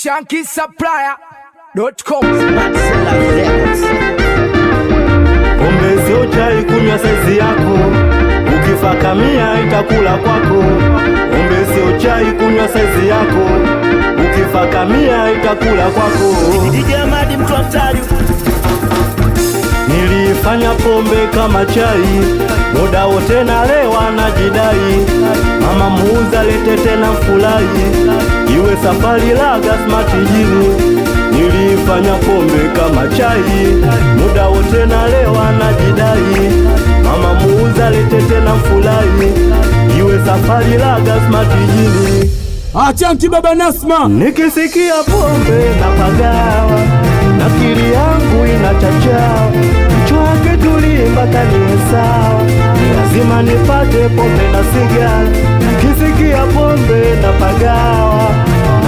ShankySupplier.com. Pombe sio chai, kunywa saizi yako, ukifa kamia itakula kwako. Pombe sio chai, kunywa saizi yako, ukifa kamia itakula kwako. DJ Amadi mtu wa mtari. Nilifanya pombe kama chai, muda wote nalewa najidai. Mama muuza lete tena furahi, iwe safari laga smart jini. Nilifanya pombe kama chai, muda wote nalewa najidai. Mama muuza lete tena furahi, iwe safari laga smart jini. Achanki baba Nasma, Nikisikia pombe napagawa, akili yangu inachachawa, kichwa wake tuli mpaka niwe sawa, ni lazima nipate pombe na sigara. Nikisikia pombe napagawa,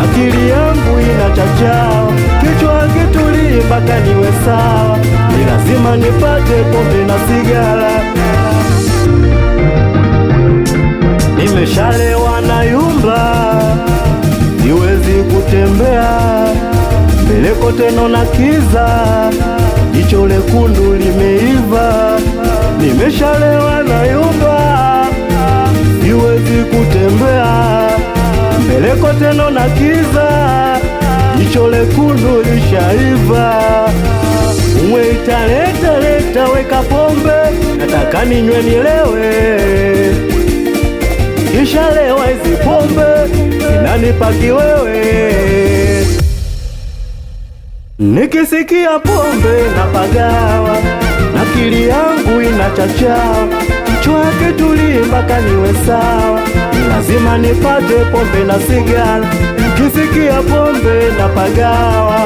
akili yangu inachachawa, kichwa wake tuli mpaka niwe sawa, ni lazima nipate pombe na sigara. Nimeshalewa na yumba, siwezi kutembea mbele kote nona kiza, jicho lekundu limeiva. Nimeshalewa na yumba, siwezi kutembea mbele kote nona kiza, jicho lekundu lishaiva. Waiter leta weka pombe, nataka ninywe nilewe, kisha lewa hizi pombe inanipa kiwewe. Nikisikia pombe napagawa, akili yangu inachachawa, kichwa wake tuli mpaka niwe sawa, ni lazima nipate pombe na sigara. Nikisikia pombe napagawa,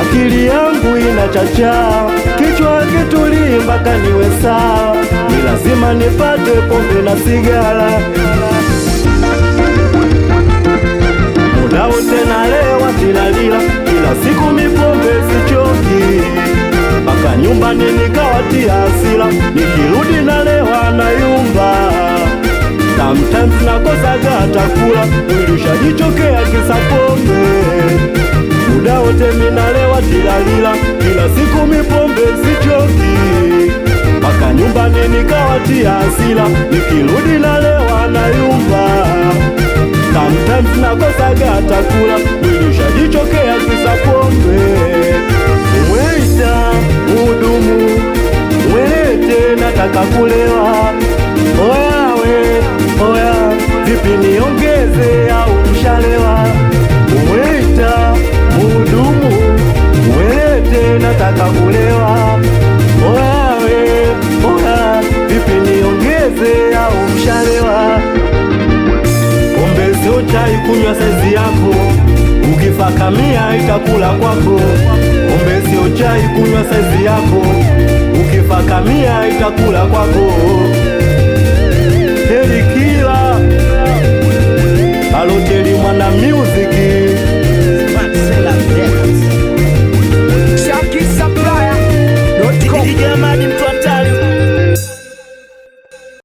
akili yangu inachachawa, kichwa wake tuli mpaka niwe sawa, ni lazima nipate pombe na sigara. Muda wote nalewa tilalila, kila siku mipombe sichoki, mpaka nyumbani nikawatia hasira, nikirudi nalewa na yumba. Sometimes nakosaga hata kula, mwili ushajichokea kisa pombe. Muda wote minalewa tilalila, kila siku mipombe sichoki, mpaka nyumbani nikawatia hasira, nikirudi nalewa na yumba. Sometimes nakosaga hata kula, mwili ushajichokea kisa pombe. Waiter, muhudumu, welete nataka kulewa. Oya, vipi niongeze au mshalewa? Waiter, muhudumu, welete nataka kulewa. Oya, vipi niongeze au mshalewa? Pombe sio chai, kunywa saizi yako, ukifa kamia itakula kwako. Pombe sio chai, kunywa saizi yako, ukifa kamia itakula kwako. Heri kila Baloteli mwana music.